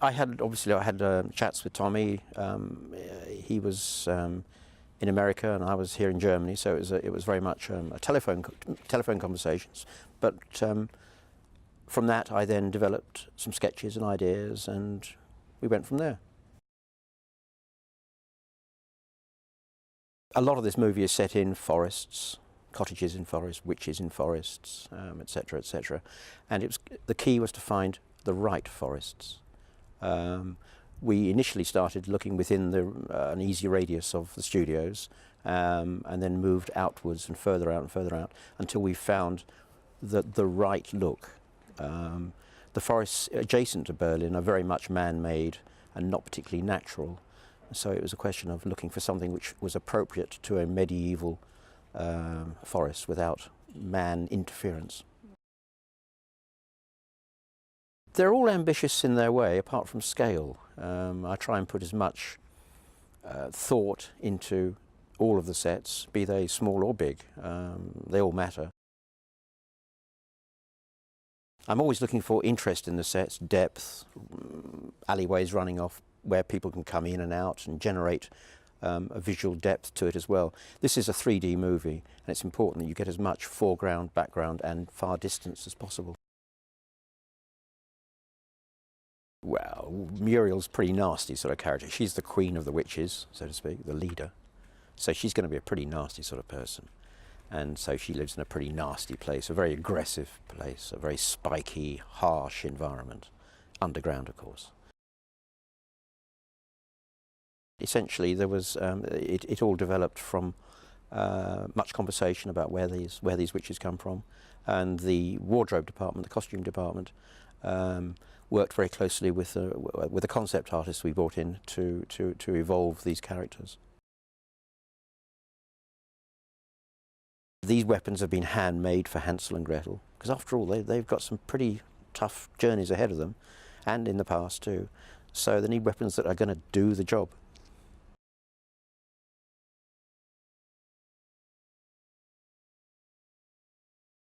I had chats with Tommy. He was in America and I was here in Germany, so it was very much a telephone conversations. But from that, I then developed some sketches and ideas, and we went from there. A lot of this movie is set in forests, cottages in forests, witches in forests, etc., etc. And the key was to find the right forests. We initially started looking within an easy radius of the studios, and then moved outwards and further out until we found the right look. The forests adjacent to Berlin are very much man-made and not particularly natural. So it was a question of looking for something which was appropriate to a medieval forest without man interference. They're all ambitious in their way, apart from scale. I try and put as much thought into all of the sets, be they small or big. They all matter. I'm always looking for interest in the sets, depth, alleyways running off where people can come in and out and generate a visual depth to it as well. This is a 3D movie, and it's important that you get as much foreground, background and far distance as possible. Well, Muriel's a pretty nasty sort of character. She's the queen of the witches, so to speak, the leader. So she's going to be a pretty nasty sort of person. And so she lives in a pretty nasty place, a very aggressive place, a very spiky, harsh environment. Underground, of course. Essentially, there was it all developed from much conversation about where these witches come from, and the wardrobe department, the costume department, worked very closely with the concept artists we brought in to evolve these characters. These weapons have been handmade for Hansel and Gretel, because after all they've got some pretty tough journeys ahead of them, and in the past too. So they need weapons that are going to do the job.